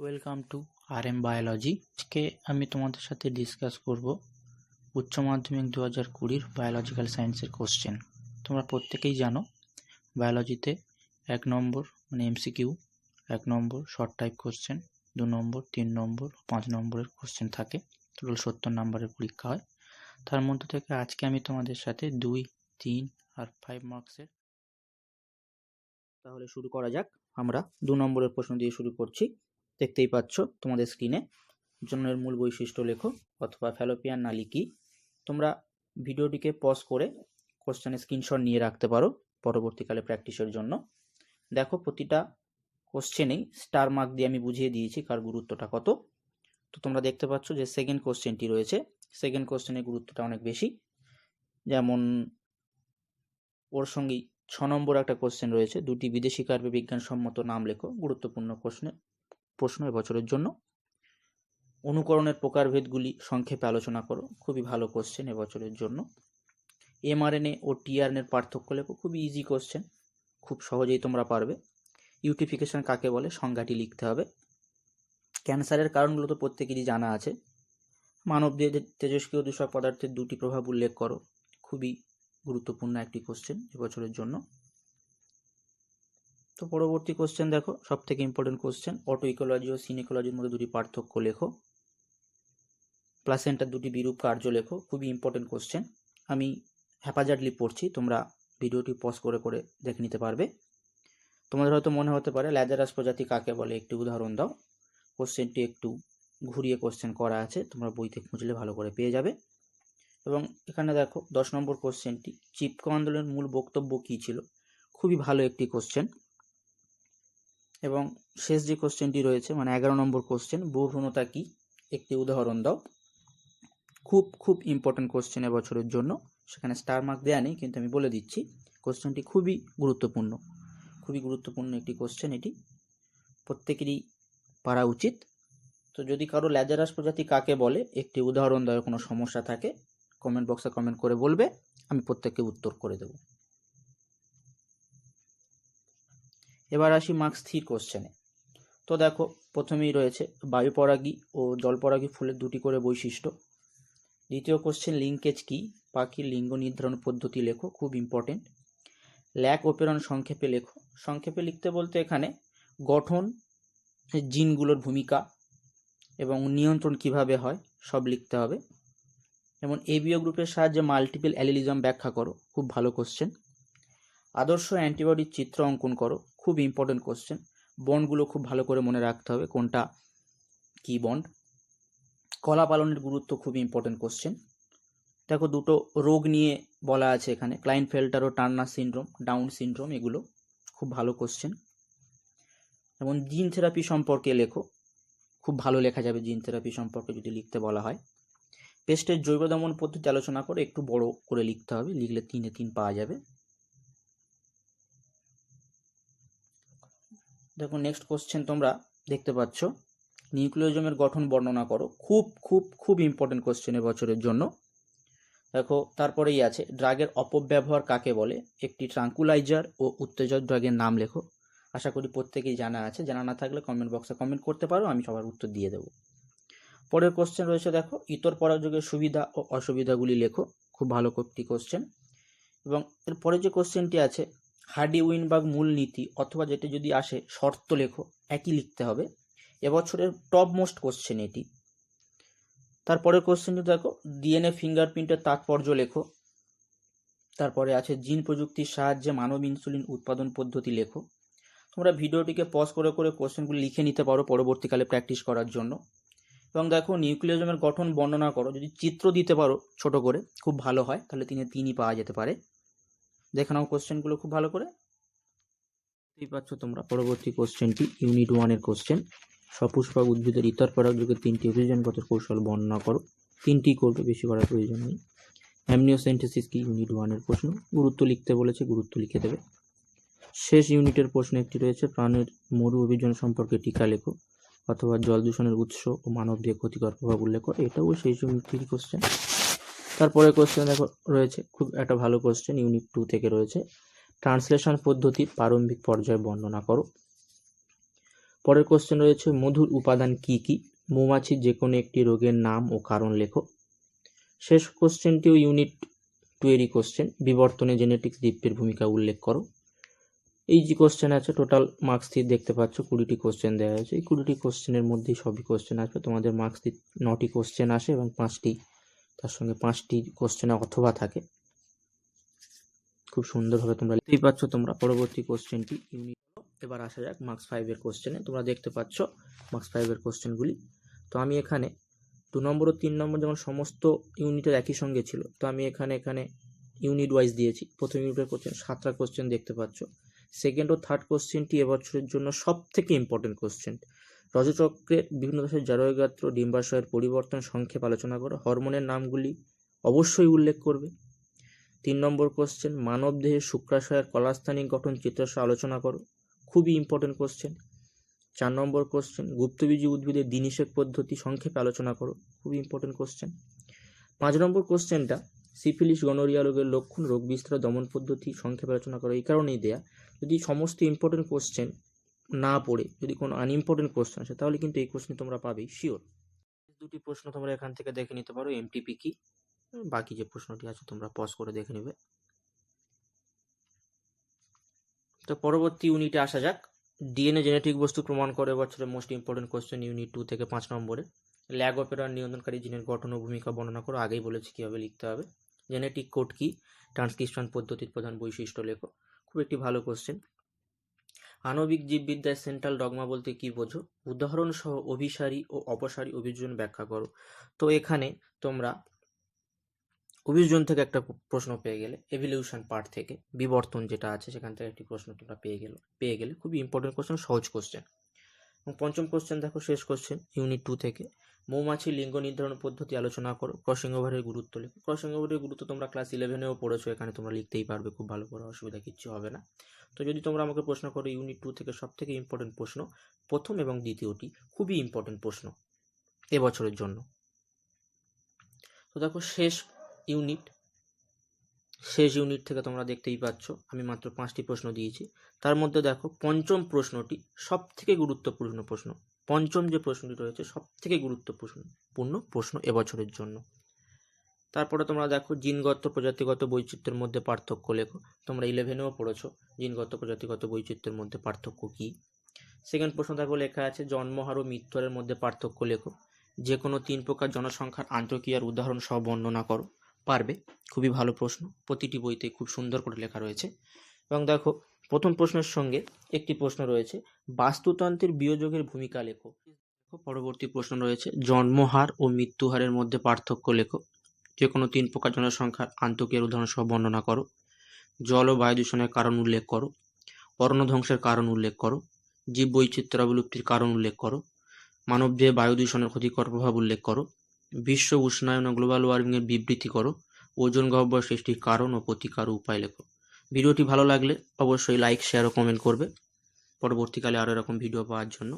Welcome to RM biology. আজকে আমি তোমাদের সাথে ডিসকাস করব উচ্চ মাধ্যমিক 2020 বায়োলজিক্যাল সায়েন্সের কোশ্চেন। তোমরা প্রত্যেকেই জানো বায়োলজিতে 1 নম্বর মানে MCQ, 1 নম্বর শর্ট টাইপ কোশ্চেন, 2 নম্বর, 3 নম্বর, 5 নম্বরের কোশ্চেন থাকে। টোটাল 70 নম্বরের পরীক্ষা হয়। তার মধ্যে থেকে আজকে আমি তোমাদের সাথে 2, 3 আর 5 মার্কসের। তাহলে শুরু করা যাক। আমরা 2 নম্বরের প্রশ্ন দিয়ে শুরু করছি। দেখতেই পাচ্ছ তোমাদের স্ক্রিনে, জন্মের মূল বৈশিষ্ট্য লেখো অথবা ফ্যালোপিয়ান নালী কি। তোমরা ভিডিওটিকে পজ করে কোশ্চেনের স্ক্রিনশট নিয়ে রাখতে পারো পরবর্তীকালে প্র্যাকটিসের জন্য। দেখো প্রতিটা কোশ্চেনেই স্টার মার্ক দিয়ে আমি বুঝিয়ে দিয়েছি কার গুরুত্বটা কত। তো তোমরা দেখতে পাচ্ছ যে সেকেন্ড কোশ্চেনটি রয়েছে, সেকেন্ড কোশ্চেনের গুরুত্বটা অনেক বেশি। যেমন ওর সঙ্গেই 6 নম্বর একটা কোশ্চেন রয়েছে, 2টি বিদেশি কার্পে বিজ্ঞানসম্মত নাম লেখো। গুরুত্বপূর্ণ প্রশ্ন এবছরের জন্য। অনুকরণের প্রকারভেদগুলি সংক্ষেপে আলোচনা করো। খুবই ভালো কোশ্চেন এবছরের জন্য। mRNA ও tRNA পার্থক্য লেখো। খুবই ইজি কোশ্চেন, খুব সহজেই তোমরা পারবে। ইউটিফিকেশন কাকে বলে সংজ্ঞাটি লিখতে হবে। ক্যান্সারের কারণগুলো তো প্রত্যেকেরই জানা আছে। মানবদেহে তেজস্ক্রিয় দূষক পদার্থের 2টি প্রভাব উল্লেখ করো। খুবই গুরুত্বপূর্ণ একটি কোশ্চেন এবছরের জন্য। তো পরবর্তী কোশ্চেন দেখো, সব থেকে ইম্পর্টেন্ট কোশ্চেন, অটো ইকোলজি ও সিনেকোলজির মধ্যে 2টি পার্থক্য লেখো। প্লাসেন্টার 2টি বিরূপ কার্য লেখো। খুবই ইম্পর্টেন্ট কোশ্চেন। আমি হ্যাপাজার্ডলি পড়ছি, তোমরা ভিডিওটি পজ করে করে দেখে নিতে পারবে। তোমাদের হয়তো মনে হতে পারে ল্যাজারাস প্রজাতি কাকে বলে, একটি উদাহরণ দাও। কোশ্চেনটি একটু ঘুরিয়ে কোশ্চেন করা আছে, তোমরা বইতে খুঁজলে ভালো করে পেয়ে যাবে। এবং এখানে দেখো 10 নম্বর কোশ্চেনটি, চিপকো আন্দোলনের মূল বক্তব্য কী ছিল। খুবই ভালো একটি কোশ্চেন। এবং শেষ যে কোশ্চেনটি রয়েছে মানে 11 নম্বর কোশ্চেন, বহুভ্রূণতা কী, একটি উদাহরণ দাও। খুব খুব ইম্পর্টেন্ট কোশ্চেন এবছরের জন্য। সেখানে স্টার মার্ক দেওয়া নেই, কিন্তু আমি বলে দিচ্ছি কোশ্চেনটি খুবই গুরুত্বপূর্ণ। খুবই গুরুত্বপূর্ণ একটি কোশ্চেন, এটি প্রত্যেকেরই পারা উচিত। তো যদি কারো ল্যাজারাস প্রজাতি কাকে বলে একটি উদাহরণ দেওয়ার কোনো সমস্যা থাকে, কমেন্ট বক্সে কমেন্ট করে বলবে, আমি প্রত্যেককে উত্তর করে দেব। এবার আসি মার্কস 3 কোশ্চেনে। তো দেখো প্রথমেই রয়েছে বায়ুপরাগী ও জলপরাগী ফুলের 2টি করে বৈশিষ্ট্য। দ্বিতীয় কোশ্চেন, লিঙ্কেজ কি, পাখির লিঙ্গ নির্ধারণ পদ্ধতি লেখো। খুব ইম্পর্টেন্ট। ল্যাক ও প্রেরণ সংক্ষেপে লেখো। সংক্ষেপে লিখতে বলতে এখানে গঠন, জিনগুলোর ভূমিকা এবং নিয়ন্ত্রণ কিভাবে হয় সব লিখতে হবে। যেমন এবিও গ্রুপের সাহায্যে মাল্টিপল অ্যালিলিজম ব্যাখ্যা করো। খুব ভালো কোশ্চেন। আদর্শ অ্যান্টিবডির চিত্র অঙ্কন করো। খুব ইম্পর্টেন্ট কোশ্চেন। বন্ডগুলো খুব ভালো করে মনে রাখতে হবে, কোনটা কি বন্ড। কলা পালনের গুরুত্ব, খুব ইম্পর্টেন্ট কোশ্চেন। দেখো 2টো রোগ নিয়ে বলা আছে এখানে, ক্লাইনফেল্টার ও টার্নার সিনড্রোম, ডাউন সিনড্রোম, এগুলো খুব ভালো কোশ্চেন। এবং জিন থেরাপি সম্পর্কে লেখো। খুব ভালো লেখা যাবে জিন থেরাপি সম্পর্কে যদি লিখতে বলা হয়। পেস্টের জৈব দমন পদ্ধতি আলোচনা করে, একটু বড় করে লিখতে হবে, লিখলে 3-এ 3 পাওয়া যাবে। দেখো নেক্সট কোশ্চেন তোমরা দেখতে পাচ্ছ, নিউক্লিওজোমের গঠন বর্ণনা করো। খুব খুব খুব ইম্পর্টেন্ট কোশ্চেন এবছরের জন্য। দেখো তারপরেই আছে ড্রাগের অপব্যবহার কাকে বলে, একটি ট্রাঙ্কুলাইজার ও উত্তেজক ড্রাগের নাম লেখো। আশা করি প্রত্যেকেই জানা আছে, জানা না থাকলে কমেন্ট বক্সে কমেন্ট করতে পারো, আমি সবার উত্তর দিয়ে দেবো। পরের কোশ্চেন রয়েছে দেখো, ইতর পরাগযোগের সুবিধা ও অসুবিধাগুলি লেখো। খুব ভালো একটি কোশ্চেন। এবং এরপরে যে কোশ্চেনটি আছে, হার্ডি উইনবার্গ মূলনীতি অথবা যেটি যদি আসে শর্ত লেখো। একই লিখতে হবে, এবছরের টপ মোস্ট কোশ্চেন এটি। তারপরের কোশ্চেনটি দেখো, ডিএনএ ফিঙ্গারপ্রিন্টের তাৎপর্য লেখো। তারপরে আছে জিন প্রযুক্তির সাহায্যে মানব ইনসুলিন উৎপাদন পদ্ধতি লেখো। তোমরা ভিডিওটিকে পজ করে করে কোশ্চেনগুলি লিখে নিতে পারো পরবর্তীকালে প্র্যাকটিস করার জন্য। এবং দেখো নিউক্লিওজোমের গঠন বর্ণনা করো। যদি চিত্র দিতে পারো ছোট করে খুব ভালো হয়, তাহলে 3-এ 3ই পাওয়া যেতে পারে। দেখে নাও কোশ্চেনগুলো খুব ভালো করে। দেখতেই পাচ্ছ তোমরা পরবর্তী কোশ্চেনটি ইউনিট 1-এর কোশ্চেন। সপুষ্পক উদ্ভিদের ইতর পরাগযোগের 3টি অভিযোজনগত কৌশল বর্ণনা করো। 3টি করবে, বেশি করার প্রয়োজন নেই। অ্যামনিওসেন্টেসিস কি, ইউনিট 1-এর প্রশ্ন। গুরুত্ব লিখতে বলেছে, গুরুত্ব লিখে দেবে। শেষ ইউনিটের প্রশ্ন একটি রয়েছে, প্রাণের মরু অভিযোজন সম্পর্কে টিকা লেখো অথবা জল দূষণের উৎস ও মানবদেহে ক্ষতিকর প্রভাব উল্লেখ করো। এটাও সেই ইউনিটেরই কোশ্চেন। তারপরে কোশ্চেন দেখো রয়েছে খুব একটা ভালো কোশ্চেন, ইউনিট 2 থেকে রয়েছে, ট্রান্সলেশন পদ্ধতির প্রারম্ভিক পর্যায়ে বর্ণনা করো। পরের কোশ্চেন রয়েছে মধুর উপাদান কি কি, মৌমাছির যে কোনো একটি রোগের নাম ও কারণ লেখো। শেষ কোশ্চেনটিও ইউনিট 2 এরই কোশ্চেন, বিবর্তনে জেনেটিক্স দ্বীপের ভূমিকা উল্লেখ করো। এই যে কোশ্চেন আছে টোটাল মার্কস দিয়ে দেখতে পাচ্ছ 20টি কোশ্চেন দেওয়া হয়েছে। এই 20টি কোশ্চেনের মধ্যেই সবই কোশ্চেন আসবে। তোমাদের মার্কস দিয়ে 9টি কোশ্চেন আসে এবং 5টি তার সঙ্গে 5টি কোশ্চেনে অথবা থাকে। খুব সুন্দরভাবে তোমরা লিখতেই পাচ্ছ তোমরা। পরবর্তী কোশ্চেনটি ইউনিট। এবার আসা যাক মার্কস 5-এর কোশ্চেনে। তোমরা দেখতে পাচ্ছ মার্কস 5-এর কোশ্চেনগুলি। তো আমি এখানে 2 নম্বর ও 3 নম্বর যেমন সমস্ত ইউনিটের একই সঙ্গে ছিল, তো আমি এখানে ইউনিট ওয়াইজ দিয়েছি। প্রথম ইউনিটের কোশ্চেন 7টা কোশ্চেন দেখতে পাচ্ছ। সেকেন্ড ও থার্ড কোশ্চেনটি এবছরের জন্য সব থেকে ইম্পর্টেন্ট কোশ্চেন। রজচক্রের বিভিন্ন দেশের জরায়ুগাত্র ডিম্বাশয়ের পরিবর্তন সংক্ষেপ আলোচনা করো। হরমোনের নামগুলি অবশ্যই উল্লেখ করবে। 3 নম্বর কোশ্চেন মানব দেহের শুক্রাশয়ের কলাস্থানিক গঠন চিত্রসহ আলোচনা করো। খুবই ইম্পর্টেন্ট কোশ্চেন। 4 নম্বর কোশ্চেন গুপ্তবীজী উদ্ভিদের দিনিষেক পদ্ধতি সংক্ষেপে আলোচনা করো। খুবই ইম্পর্টেন্ট কোশ্চেন। 5 নম্বর কোশ্চেনটা সিফিলিস গনোরিয়া রোগের লক্ষণ, রোগ বিস্তার, দমন পদ্ধতি সংক্ষেপে আলোচনা করো। এই কারণেই দেয়া, যদি সমস্ত ইম্পর্টেন্ট কোশ্চেন না পড়ে যদি কোনো আনইম্পর্টেন্ট কোশ্চেন আসে তাহলে কিন্তু এই কোশ্চেন তোমরা পাবেই শিওর। 2টি প্রশ্ন তোমরা এখান থেকে দেখে নিতে পারো এমটিপি কি, বাকি যে প্রশ্নটি আছে তোমরা পজ করে দেখে নেবে। তো পরবর্তী ইউনিটে আসা যাক। ডিএনএ জেনেটিক বস্তু প্রমাণ করে বছরের মোস্ট ইম্পর্টেন্ট কোশ্চেন ইউনিট 2 থেকে 5 নম্বরে। ল্যাগ অপেরার নিয়ন্ত্রণকারী জিনের গঠন ও ভূমিকা বর্ণনা করো। আগেই বলেছি কীভাবে লিখতে হবে। জেনেটিক কোড কি, ট্রান্সক্রিপশন পদ্ধতির প্রধান বৈশিষ্ট্য লেখো। খুব একটি ভালো কোশ্চেন। আণবিক জীববিদ্যায় সেন্ট্রাল ডগমা বলতে কি বোঝো, উদাহরণ সহ অভিসারী ও অপসারী অভিযোজন ব্যাখ্যা করো। তো এখানে তোমরা অভিযোজন থেকে একটা প্রশ্ন পেয়ে গেলে, এভলিউশন পার্ট থেকে বিবর্তন যেটা আছে সেখান থেকে একটি প্রশ্ন তোমরা পেয়ে গেলে খুবই ইম্পর্টেন্ট কোশ্চেন, সহজ কোশ্চেন। এবং 5ম কোশ্চেন দেখো, শেষ কোশ্চেন ইউনিট 2 থেকে মৌমাছির লিঙ্গ নির্ধারণ পদ্ধতি আলোচনা করো। ক্রসিং ওভারের গুরুত্ব লেখো। ক্রসিং ওভারের গুরুত্ব তোমরা ক্লাস 11-এও পড়েছো, এখানে তোমরা লিখতেই পারবে খুব ভালো করে, অসুবিধা কিচ্ছু হবে না। তো যদি তোমরা আমাকে প্রশ্ন করো ইউনিট 2 থেকে সব থেকে ইম্পর্টেন্ট প্রশ্ন, প্রথম এবং দ্বিতীয়টি খুবই ইম্পর্টেন্ট প্রশ্ন এবছরের জন্য। তো দেখো শেষ ইউনিট থেকে তোমরা দেখতেই পাচ্ছ আমি মাত্র 5টি প্রশ্ন দিয়েছি। তার মধ্যে দেখো 5ম প্রশ্নটি সব থেকে গুরুত্বপূর্ণ প্রশ্ন। 5ম যে প্রশ্নটি রয়েছে সব থেকে গুরুত্বপূর্ণ প্রশ্ন এবছরের জন্য। তারপরে তোমরা দেখো জিনগত প্রজাতিগত বৈচিত্র্যের মধ্যে পার্থক্য লেখো। তোমরা 11-এও পড়েছো জিনগত প্রজাতিগত বৈচিত্র্যের মধ্যে পার্থক্য কী। সেকেন্ড প্রশ্ন দেখো লেখা আছে জন্মহার ও মৃত্যুহারের মধ্যে পার্থক্য লেখো। যে কোনো 3 প্রকার জনসংখ্যার আন্তঃক্রিয়ার উদাহরণ সহ বর্ণনা করো। পারবে, খুবই ভালো প্রশ্ন, প্রতিটি বইতে খুব সুন্দর করে লেখা রয়েছে। এবং দেখো প্রথম প্রশ্নের সঙ্গে একটি প্রশ্ন রয়েছে বাস্তুতন্ত্রের বিয়োজকের ভূমিকা লেখো। পরবর্তী প্রশ্ন রয়েছে জন্মহার ও মৃত্যুহারের মধ্যে পার্থক্য লেখো। যে কোনো 3 প্রকার জনসংখ্যার আন্তঃক্রিয়ার উদাহরণ সহ বর্ণনা করো। জল ও বায়ু দূষণের কারণ উল্লেখ করো। অরণ্য ধ্বংসের কারণ উল্লেখ করো। জীব বৈচিত্র্য অবলুপ্তির কারণ উল্লেখ করো। মানবদেহে বায়ু দূষণের ক্ষতিকর প্রভাব উল্লেখ করো। বিশ্ব উষ্ণায়ন ও গ্লোবাল ওয়ার্মিংয়ের বিবৃতি করো। ওজোন গহ্বর সৃষ্টির কারণ ও প্রতিকার উপায় লেখো। ভিডিওটি ভালো লাগলে অবশ্যই লাইক, শেয়ার ও কমেন্ট করবে পরবর্তীকালে আরও এরকম ভিডিও পাওয়ার জন্য।